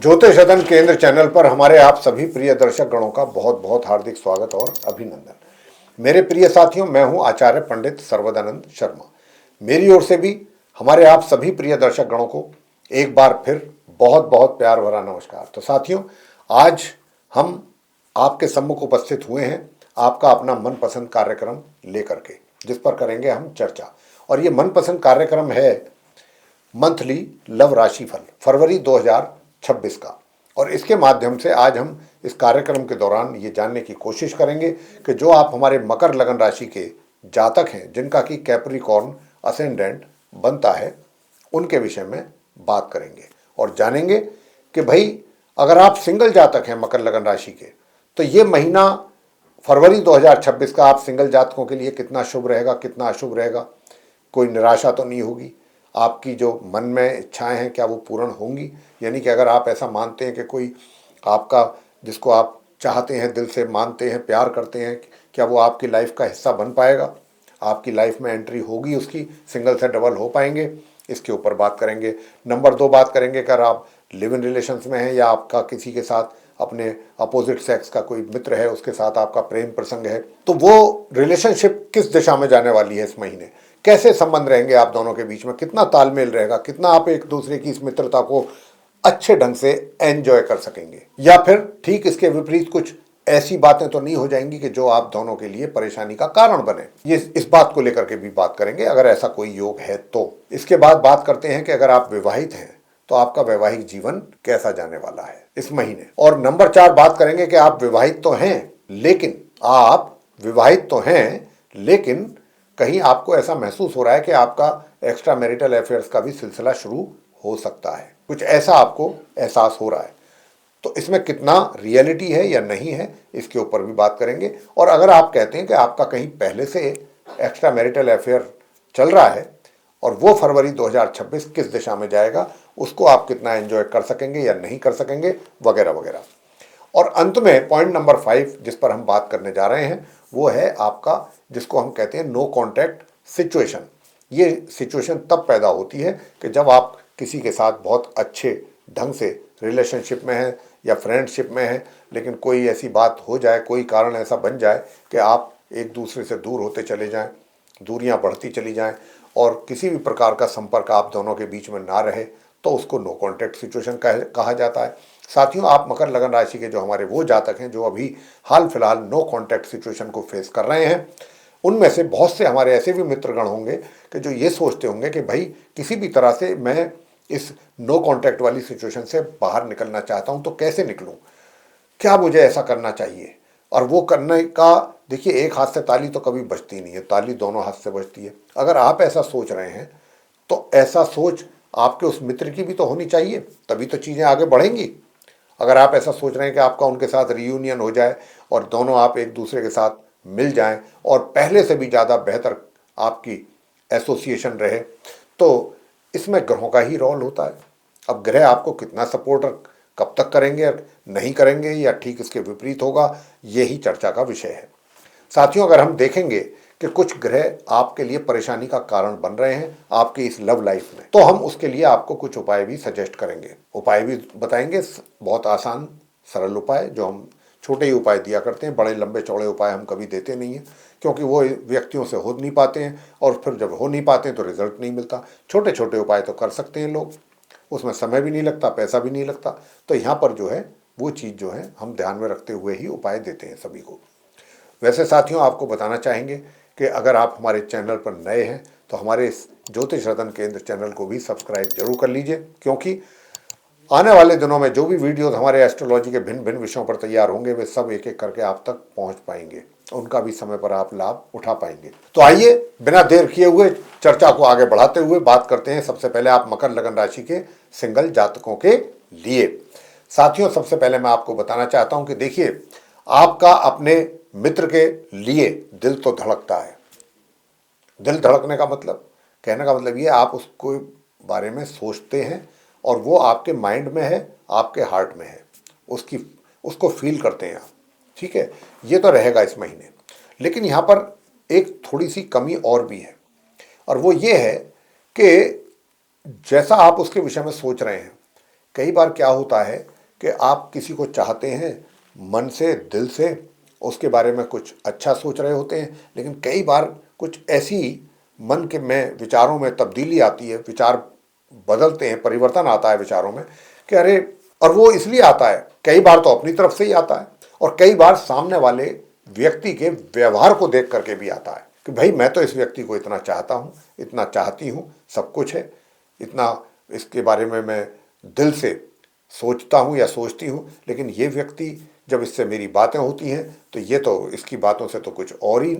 ज्योतिष रतन केंद्र चैनल पर हमारे आप सभी प्रिय दर्शक गणों का बहुत बहुत हार्दिक स्वागत और अभिनंदन। मेरे प्रिय साथियों, मैं हूं आचार्य पंडित सर्वदानंद शर्मा। मेरी ओर से भी हमारे आप सभी प्रिय दर्शक गणों को एक बार फिर बहुत बहुत प्यार भरा नमस्कार। तो साथियों, आज हम आपके सम्मुख उपस्थित हुए हैं आपका अपना मनपसंद कार्यक्रम लेकर के, जिस पर करेंगे हम चर्चा। और ये मनपसंद कार्यक्रम है मंथली लव राशिफल फरवरी 2026 का। और इसके माध्यम से आज हम इस कार्यक्रम के दौरान ये जानने की कोशिश करेंगे कि जो आप हमारे मकर लगन राशि के जातक हैं, जिनका कि कैप्रिकॉर्न असेंडेंट बनता है, उनके विषय में बात करेंगे और जानेंगे कि भाई अगर आप सिंगल जातक हैं मकर लगन राशि के, तो ये महीना फरवरी 2026 का आप सिंगल जातकों के लिए कितना शुभ रहेगा, कितना अशुभ रहेगा। कोई निराशा तो नहीं होगी, आपकी जो मन में इच्छाएं हैं क्या वो पूर्ण होंगी। यानी कि अगर आप ऐसा मानते हैं कि कोई आपका, जिसको आप चाहते हैं, दिल से मानते हैं, प्यार करते हैं, क्या वो आपकी लाइफ का हिस्सा बन पाएगा, आपकी लाइफ में एंट्री होगी उसकी, सिंगल से डबल हो पाएंगे, इसके ऊपर बात करेंगे। नंबर 2 बात करेंगे, अगर आप लिव इन रिलेशंस में हैं या आपका किसी के साथ अपने अपोजिट सेक्स का कोई मित्र है, उसके साथ आपका प्रेम प्रसंग है, तो वो रिलेशनशिप किस दिशा में जाने वाली है इस महीने, कैसे संबंध रहेंगे आप दोनों के बीच में, कितना तालमेल रहेगा, कितना आप एक दूसरे की इस मित्रता को अच्छे ढंग से एंजॉय कर सकेंगे, या फिर ठीक इसके विपरीत कुछ ऐसी बातें तो नहीं हो जाएंगी कि जो आप दोनों के लिए परेशानी का कारण बने। ये इस बात को लेकर के भी बात करेंगे, अगर ऐसा कोई योग है तो। इसके बाद बात करते हैं कि अगर आप विवाहित हैं तो आपका वैवाहिक जीवन कैसा जाने वाला है इस महीने। और नंबर 4 बात करेंगे कि आप विवाहित तो हैं, लेकिन कहीं आपको ऐसा महसूस हो रहा है कि आपका एक्स्ट्रा मैरिटल अफेयर्स का भी सिलसिला शुरू हो सकता है, कुछ ऐसा आपको एहसास हो रहा है। तो इसमें कितना रियलिटी है या नहीं है, इसके ऊपर भी बात करेंगे। और अगर आप कहते हैं कि आपका कहीं पहले से एक्स्ट्रा मैरिटल अफेयर चल रहा है और वो फरवरी 2026 किस दिशा में जाएगा, उसको आप कितना एंजॉय कर सकेंगे या नहीं कर सकेंगे, वगैरह वगैरह। और अंत में पॉइंट नंबर 5 जिस पर हम बात करने जा रहे हैं, वो है आपका, जिसको हम कहते हैं नो कॉन्टैक्ट सिचुएशन। ये सिचुएशन तब पैदा होती है कि जब आप किसी के साथ बहुत अच्छे ढंग से रिलेशनशिप में हैं या फ्रेंडशिप में हैं, लेकिन कोई ऐसी बात हो जाए, कोई कारण ऐसा बन जाए कि आप एक दूसरे से दूर होते चले जाएं, दूरियां बढ़ती चली जाएं और किसी भी प्रकार का संपर्क आप दोनों के बीच में ना रहे, तो उसको नो कॉन्टैक्ट सिचुएशन कहा जाता है। साथियों, आप मकर लगन राशि के जो हमारे वो जातक हैं जो अभी हाल फिलहाल नो कॉन्टैक्ट सिचुएशन को फेस कर रहे हैं, उनमें से बहुत से हमारे ऐसे भी मित्रगण होंगे कि जो ये सोचते होंगे कि भाई किसी भी तरह से मैं इस नो कॉन्टैक्ट वाली सिचुएशन से बाहर निकलना चाहता हूं, तो कैसे निकलूं, क्या मुझे ऐसा करना चाहिए। और वो करने का, देखिए, एक हाथ से ताली तो कभी बजती नहीं है, ताली दोनों हाथ से बजती है। अगर आप ऐसा सोच रहे हैं तो ऐसा सोच आपके उस मित्र की भी तो होनी चाहिए, तभी तो चीज़ें आगे बढ़ेंगी। अगर आप ऐसा सोच रहे हैं कि आपका उनके साथ रियूनियन हो जाए और दोनों आप एक दूसरे के साथ मिल जाएं और पहले से भी ज़्यादा बेहतर आपकी एसोसिएशन रहे, तो इसमें ग्रहों का ही रोल होता है। अब ग्रह आपको कितना सपोर्ट कब तक करेंगे, नहीं करेंगे, या ठीक इसके विपरीत होगा, यही चर्चा का विषय है। साथियों, अगर हम देखेंगे कि कुछ ग्रह आपके लिए परेशानी का कारण बन रहे हैं आपकी इस लव लाइफ में, तो हम उसके लिए आपको कुछ उपाय भी सजेस्ट करेंगे, उपाय भी बताएंगे, बहुत आसान सरल उपाय, जो हम छोटे ही उपाय दिया करते हैं। बड़े लंबे चौड़े उपाय हम कभी देते नहीं हैं, क्योंकि वो व्यक्तियों से हो नहीं पाते हैं, और फिर जब हो नहीं पाते हैं तो रिजल्ट नहीं मिलता। छोटे छोटे उपाय तो कर सकते हैं लोग, उसमें समय भी नहीं लगता, पैसा भी नहीं लगता। तो यहाँ पर जो है वो चीज़ जो है हम ध्यान में रखते हुए ही उपाय देते हैं सभी को। वैसे साथियों, आपको बताना चाहेंगे कि अगर आप हमारे चैनल पर नए हैं तो हमारे इस ज्योतिष रतन केंद्र चैनल को भी सब्सक्राइब जरूर कर लीजिए, क्योंकि आने वाले दिनों में जो भी वीडियोस हमारे एस्ट्रोलॉजी के भिन्न भिन्न विषयों पर तैयार होंगे, वे सब एक एक करके आप तक पहुंच पाएंगे, उनका भी समय पर आप लाभ उठा पाएंगे। तो आइए बिना देर किए हुए चर्चा को आगे बढ़ाते हुए बात करते हैं सबसे पहले आप मकर लगन राशि के सिंगल जातकों के लिए। साथियों, सबसे पहले मैं आपको बताना चाहता हूं कि देखिए, आपका अपने मित्र के लिए दिल तो धड़कता है। दिल धड़कने का मतलब, कहने का मतलब ये, आप उसको बारे में सोचते हैं और वो आपके माइंड में है, आपके हार्ट में है, उसको फील करते हैं आप, ठीक है। ये तो रहेगा इस महीने। लेकिन यहाँ पर एक थोड़ी सी कमी और भी है, और वो ये है कि जैसा आप उसके विषय में सोच रहे हैं, कई बार क्या होता है कि आप किसी को चाहते हैं मन से, दिल से, उसके बारे में कुछ अच्छा सोच रहे होते हैं, लेकिन कई बार कुछ ऐसी मन के में विचारों में तब्दीली आती है, विचार बदलते हैं, परिवर्तन आता है विचारों में कि अरे, और वो इसलिए आता है, कई बार तो अपनी तरफ से ही आता है और कई बार सामने वाले व्यक्ति के व्यवहार को देख करके भी आता है कि भाई मैं तो इस व्यक्ति को इतना चाहता हूँ, इतना चाहती हूँ, सब कुछ है, इतना इसके बारे में मैं दिल से सोचता हूँ या सोचती हूँ, लेकिन ये व्यक्ति जब इससे मेरी बातें होती हैं तो ये तो इसकी बातों से तो कुछ और ही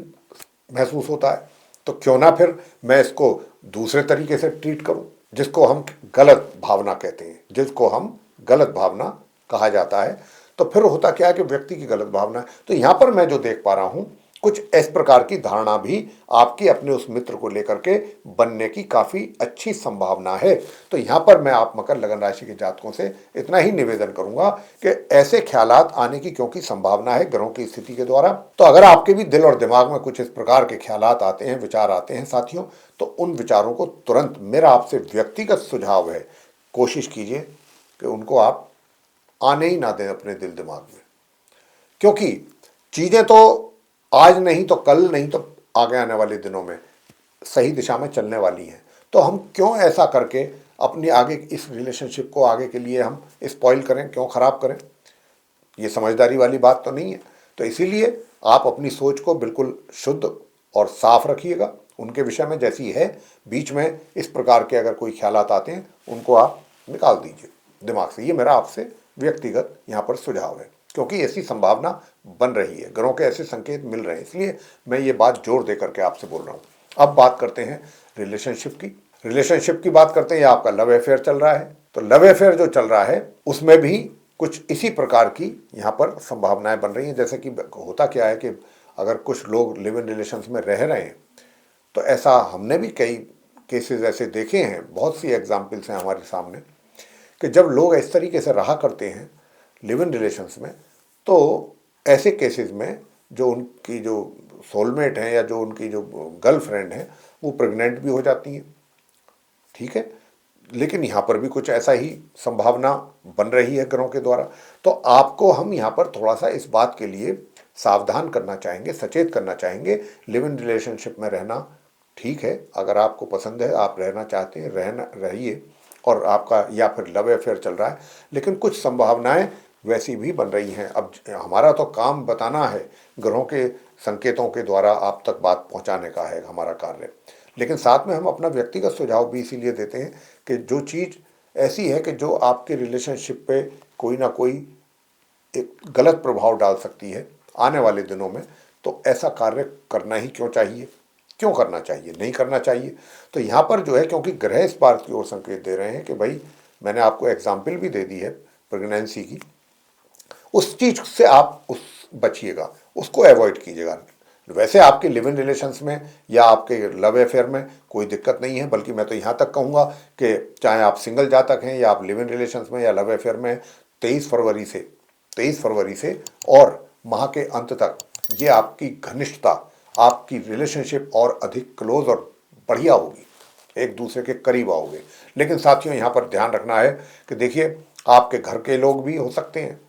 महसूस होता है, तो क्यों ना फिर मैं इसको दूसरे तरीके से ट्रीट करूं, जिसको हम गलत भावना कहते हैं, जिसको हम गलत भावना कहा जाता है। तो फिर होता क्या है कि व्यक्ति की गलत भावना है। तो यहां पर मैं जो देख पा रहा हूं, कुछ इस प्रकार की धारणा भी आपकी अपने उस मित्र को लेकर के बनने की काफी अच्छी संभावना है। तो यहां पर मैं आप मकर लगन राशि के जातकों से इतना ही निवेदन करूंगा कि ऐसे ख्यालात आने की क्योंकि संभावना है ग्रहों की स्थिति के द्वारा। तो अगर आपके भी दिल और दिमाग में कुछ इस प्रकार के ख्यालात आते हैं, विचार आते हैं साथियों, तो उन विचारों को तुरंत, मेरा आपसे व्यक्तिगत सुझाव है, कोशिश कीजिए कि उनको आप आने ही ना दें अपने दिल दिमाग में, क्योंकि चीजें तो आज नहीं तो कल, नहीं तो आगे आने वाले दिनों में सही दिशा में चलने वाली हैं। तो हम क्यों ऐसा करके अपनी आगे इस रिलेशनशिप को आगे के लिए हम स्पॉइल करें, क्यों खराब करें? ये समझदारी वाली बात तो नहीं है। तो इसीलिए आप अपनी सोच को बिल्कुल शुद्ध और साफ रखिएगा उनके विषय में, जैसी है। बीच में इस प्रकार के अगर कोई ख्यालात आते हैं उनको आप निकाल दीजिए दिमाग से। ये मेरा आपसे व्यक्तिगत यहाँ पर सुझाव है, क्योंकि ऐसी संभावना बन रही है, ग्रहों के ऐसे संकेत मिल रहे हैं, इसलिए मैं ये बात जोर दे करके आपसे बोल रहा हूँ। अब बात करते हैं रिलेशनशिप की बात करते हैं। या आपका लव अफेयर चल रहा है, तो लव अफेयर जो चल रहा है उसमें भी कुछ इसी प्रकार की यहाँ पर संभावनाएं बन रही हैं। जैसे कि होता क्या है कि अगर कुछ लोग लिव इन रिलेशंस में रह रहे हैं, तो ऐसा हमने भी कई केसेस ऐसे देखे हैं, बहुत सी एग्जाम्पल्स हैं हमारे सामने, कि जब लोग इस तरीके से रहा करते हैं लिव इन रिलेशंस में, तो ऐसे केसेस में जो उनकी जो सोलमेट हैं या जो उनकी जो गर्लफ्रेंड है वो प्रेग्नेंट भी हो जाती हैं, ठीक है। लेकिन यहाँ पर भी कुछ ऐसा ही संभावना बन रही है ग्रहों के द्वारा। तो आपको हम यहाँ पर थोड़ा सा इस बात के लिए सावधान करना चाहेंगे, सचेत करना चाहेंगे। लिव इन रिलेशनशिप में रहना ठीक है, अगर आपको पसंद है, आप रहना चाहते हैं, रहिए, और आपका या फिर लव अफेयर चल रहा है, लेकिन कुछ संभावनाएं वैसी भी बन रही हैं। अब हमारा तो काम बताना है, ग्रहों के संकेतों के द्वारा आप तक बात पहुंचाने का है हमारा कार्य, लेकिन साथ में हम अपना व्यक्तिगत सुझाव भी इसीलिए देते हैं कि जो चीज़ ऐसी है कि जो आपके रिलेशनशिप पे कोई ना कोई एक गलत प्रभाव डाल सकती है आने वाले दिनों में, तो ऐसा कार्य करना ही क्यों करना चाहिए, नहीं करना चाहिए। तो यहाँ पर जो है, क्योंकि ग्रह इस बात की ओर संकेत दे रहे हैं कि भाई, मैंने आपको एग्जाम्पल भी दे दी है प्रेगनेंसी की, उस चीज से आप बचिएगा, उसको अवॉइड कीजिएगा। वैसे आपके लिव इन रिलेशंस में या आपके लव अफेयर में कोई दिक्कत नहीं है, बल्कि मैं तो यहाँ तक कहूँगा कि चाहे आप सिंगल जातक हैं या आप लिव इन रिलेशंस में या लव अफेयर में, 23 फरवरी से और माह के अंत तक ये आपकी घनिष्ठता, आपकी रिलेशनशिप और अधिक क्लोज और बढ़िया होगी, एक दूसरे के करीब आओगे। लेकिन साथियों, यहाँ पर ध्यान रखना है कि देखिए, आपके घर के लोग भी हो सकते हैं,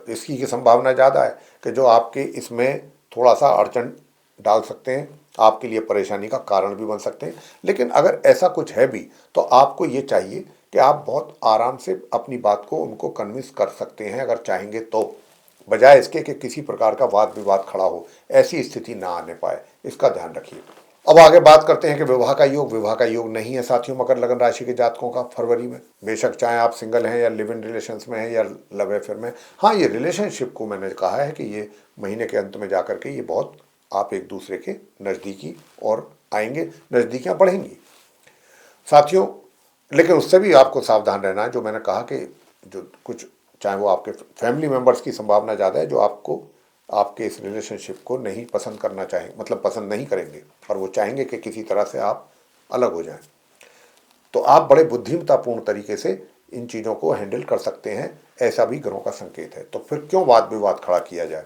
इसकी की संभावना ज़्यादा है कि जो आपके इसमें थोड़ा सा अड़चन डाल सकते हैं, आपके लिए परेशानी का कारण भी बन सकते हैं। लेकिन अगर ऐसा कुछ है भी, तो आपको ये चाहिए कि आप बहुत आराम से अपनी बात को उनको कन्विंस कर सकते हैं अगर चाहेंगे तो, बजाय इसके कि किसी प्रकार का वाद विवाद खड़ा हो, ऐसी स्थिति ना आने पाए, इसका ध्यान रखिए। अब आगे बात करते हैं कि विवाह का योग नहीं है साथियों मकर लगन राशि के जातकों का फरवरी में, बेशक चाहे आप सिंगल हैं या लिव इन रिलेशंस में हैं या लव अफेयर में। हाँ, ये रिलेशनशिप को मैंने कहा है कि ये महीने के अंत में जाकर के ये बहुत आप एक दूसरे के नज़दीकी और आएंगे, नज़दीकियाँ बढ़ेंगी साथियों। लेकिन उससे भी आपको सावधान रहना है, जो मैंने कहा कि जो कुछ, चाहे वो आपके फैमिली मेम्बर्स की संभावना ज़्यादा है जो आपको आपके इस रिलेशनशिप को नहीं पसंद करना चाहें, मतलब पसंद नहीं करेंगे, और वो चाहेंगे कि किसी तरह से आप अलग हो जाएं। तो आप बड़े बुद्धिमत्तापूर्ण तरीके से इन चीज़ों को हैंडल कर सकते हैं, ऐसा भी ग्रहों का संकेत है। तो फिर क्यों वाद विवाद खड़ा किया जाए।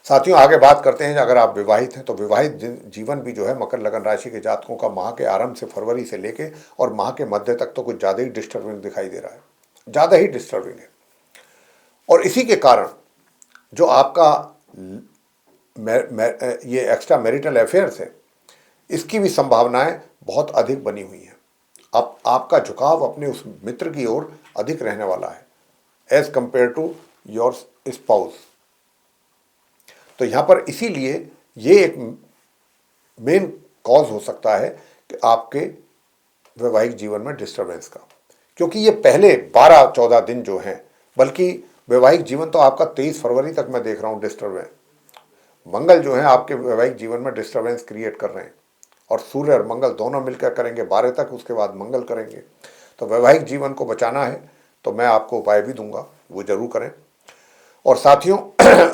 साथियों, आगे बात करते हैं, अगर आप विवाहित हैं तो विवाहित जीवन भी जो है मकर लगन राशि के जातकों का माह के आरंभ से फरवरी से लेके और माह के मध्य तक तो कुछ ज़्यादा ही डिस्टर्बिंग दिखाई दे रहा है, ज़्यादा ही डिस्टर्बिंग है। और इसी के कारण जो आपका ये एक्स्ट्रा मैरिटल अफेयर्स है, इसकी भी संभावनाएं बहुत अधिक बनी हुई हैं। अब आपका झुकाव अपने उस मित्र की ओर अधिक रहने वाला है as compared to your spouse. तो यहां पर इसीलिए ये एक मेन कॉज हो सकता है कि आपके वैवाहिक जीवन में डिस्टरबेंस का, क्योंकि ये पहले 12-14 दिन जो हैं, बल्कि वैवाहिक जीवन तो आपका 23 फरवरी तक मैं देख रहा हूं डिस्टर्बेंस। मंगल जो है आपके वैवाहिक जीवन में डिस्टरबेंस क्रिएट कर रहे हैं, और सूर्य और मंगल दोनों मिलकर करेंगे 12 तक, उसके बाद मंगल करेंगे। तो वैवाहिक जीवन को बचाना है तो मैं आपको उपाय भी दूंगा, वो जरूर करें। और साथियों,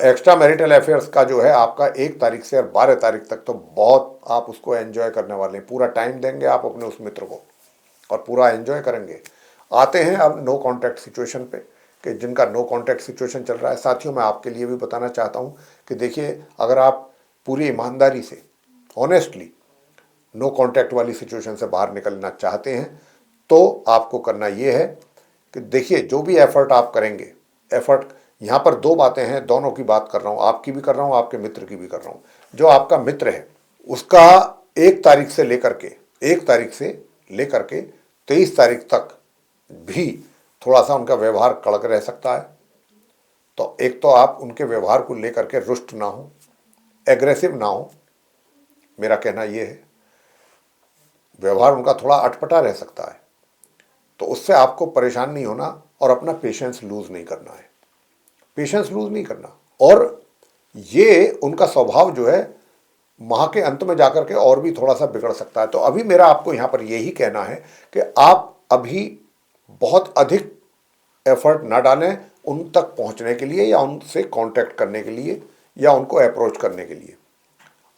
एक्स्ट्रा मैरिटल अफेयर्स का जो है आपका 1 तारीख से और 12 तारीख तक तो बहुत आप उसको एंजॉय करने वाले हैं। पूरा टाइम देंगे आप अपने उस मित्र को और पूरा एंजॉय करेंगे। आते हैं अब नो कॉन्टैक्ट सिचुएशन पे, कि जिनका नो कॉन्टैक्ट सिचुएशन चल रहा है। साथियों, मैं आपके लिए भी बताना चाहता हूँ कि देखिए, अगर आप पूरी ईमानदारी से ऑनेस्टली नो कॉन्टैक्ट वाली सिचुएशन से बाहर निकलना चाहते हैं तो आपको करना ये है कि देखिए, जो भी एफर्ट आप करेंगे, एफर्ट यहाँ पर 2 बातें हैं, दोनों की बात कर रहा हूँ, आपकी भी कर रहा हूँ, आपके मित्र की भी कर रहा हूँ। जो आपका मित्र है उसका 1 तारीख से लेकर के 23 तारीख तक भी थोड़ा सा उनका व्यवहार कड़क रह सकता है। तो एक तो आप उनके व्यवहार को लेकर के रुष्ट ना हो, एग्रेसिव ना हो, मेरा कहना यह है। व्यवहार उनका थोड़ा अटपटा रह सकता है, तो उससे आपको परेशान नहीं होना और अपना पेशेंस लूज नहीं करना है, पेशेंस लूज नहीं करना। और ये उनका स्वभाव जो है माह के अंत में जाकर के और भी थोड़ा सा बिगड़ सकता है। तो अभी मेरा आपको यहाँ पर यही कहना है कि आप अभी बहुत अधिक एफर्ट ना डालें उन तक पहुँचने के लिए, या उनसे कांटेक्ट करने के लिए, या उनको अप्रोच करने के लिए।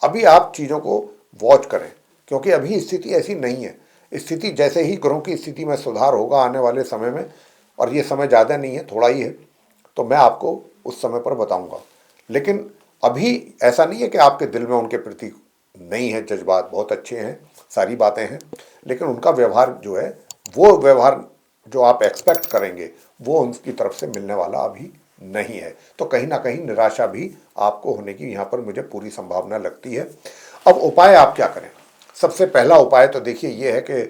अभी आप चीज़ों को वॉच करें, क्योंकि अभी स्थिति ऐसी नहीं है। स्थिति जैसे ही ग्रहों की स्थिति में सुधार होगा आने वाले समय में, और ये समय ज़्यादा नहीं है, थोड़ा ही है, तो मैं आपको उस समय पर बताऊंगा। लेकिन अभी ऐसा नहीं है कि आपके दिल में उनके प्रति नहीं है जज्बात, बहुत अच्छे हैं, सारी बातें हैं, लेकिन उनका व्यवहार जो है, वो व्यवहार जो आप एक्सपेक्ट करेंगे वो उनकी तरफ से मिलने वाला अभी नहीं है। तो कहीं ना कहीं निराशा भी आपको होने की यहाँ पर मुझे पूरी संभावना लगती है। अब उपाय आप क्या करें? सबसे पहला उपाय तो देखिए ये है कि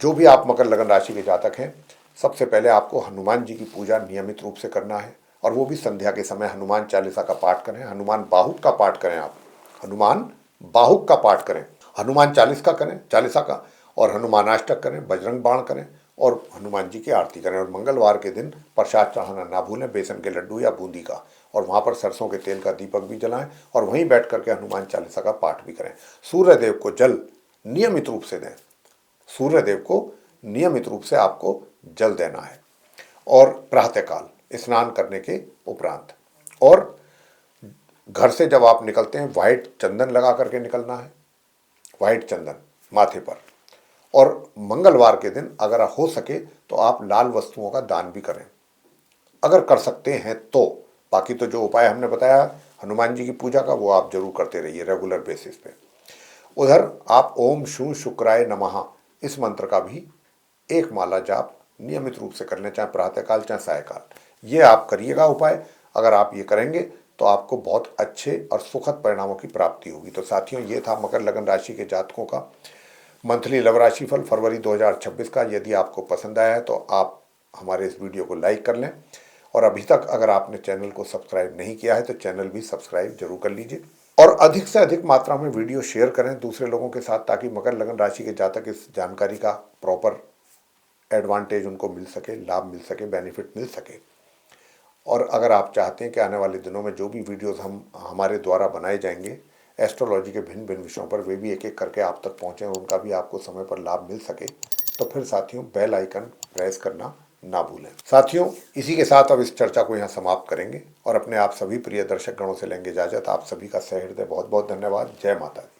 जो भी आप मकर लगन राशि के जातक हैं, सबसे पहले आपको हनुमान जी की पूजा नियमित रूप से करना है, और वो भी संध्या के समय हनुमान चालीसा का पाठ करें, हनुमान बाहुक का पाठ करें। आप हनुमान बाहुक का पाठ करें, हनुमान चालीसा का, और हनुमानाष्टक करें, बजरंग बाण करें, और हनुमान जी की आरती करें। और मंगलवार के दिन प्रसाद चढ़ाना ना भूलें, बेसन के लड्डू या बूंदी का, और वहाँ पर सरसों के तेल का दीपक भी जलाएं, और वहीं बैठ करके हनुमान चालीसा का पाठ भी करें। सूर्यदेव को जल नियमित रूप से दें, सूर्यदेव को नियमित रूप से आपको जल देना है, और प्रातःकाल स्नान करने के उपरांत। और घर से जब आप निकलते हैं, वाइट चंदन लगा करके निकलना है, वाइट चंदन माथे पर। और मंगलवार के दिन अगर हो सके तो आप लाल वस्तुओं का दान भी करें, अगर कर सकते हैं तो। बाकी तो जो उपाय हमने बताया हनुमान जी की पूजा का, वो आप जरूर करते रहिए रेगुलर बेसिस पे। उधर आप ओम शू शुक्राय नमः इस मंत्र का भी 1 माला जाप नियमित रूप से कर लें, चाहे प्रातःकाल चाहे सायकाल। ये आप करिएगा उपाय। अगर आप ये करेंगे तो आपको बहुत अच्छे और सुखद परिणामों की प्राप्ति होगी। तो साथियों, ये था मकर लगन राशि के जातकों का मंथली लव राशिफल फरवरी 2026 का। यदि आपको पसंद आया है तो आप हमारे इस वीडियो को लाइक कर लें, और अभी तक अगर आपने चैनल को सब्सक्राइब नहीं किया है तो चैनल भी सब्सक्राइब जरूर कर लीजिए, और अधिक से अधिक मात्रा में वीडियो शेयर करें दूसरे लोगों के साथ, ताकि मकर लगन राशि के जातक इस जानकारी का प्रॉपर एडवांटेज उनको मिल सके, लाभ मिल सके, बेनिफिट मिल सके। और अगर आप चाहते हैं कि आने वाले दिनों में जो भी वीडियोस हमारे द्वारा बनाए जाएंगे एस्ट्रोलॉजी के भिन्न भिन्न विषयों पर, वे भी एक एक करके आप तक पहुँचें और उनका भी आपको समय पर लाभ मिल सके, तो फिर साथियों बेल आइकन प्रेस करना ना भूलें। साथियों, इसी के साथ अब इस चर्चा को यहाँ समाप्त करेंगे, और अपने आप सभी प्रिय दर्शक गणों से लेंगे इजाजत। आप सभी का सहृदय बहुत बहुत धन्यवाद। जय माता दी।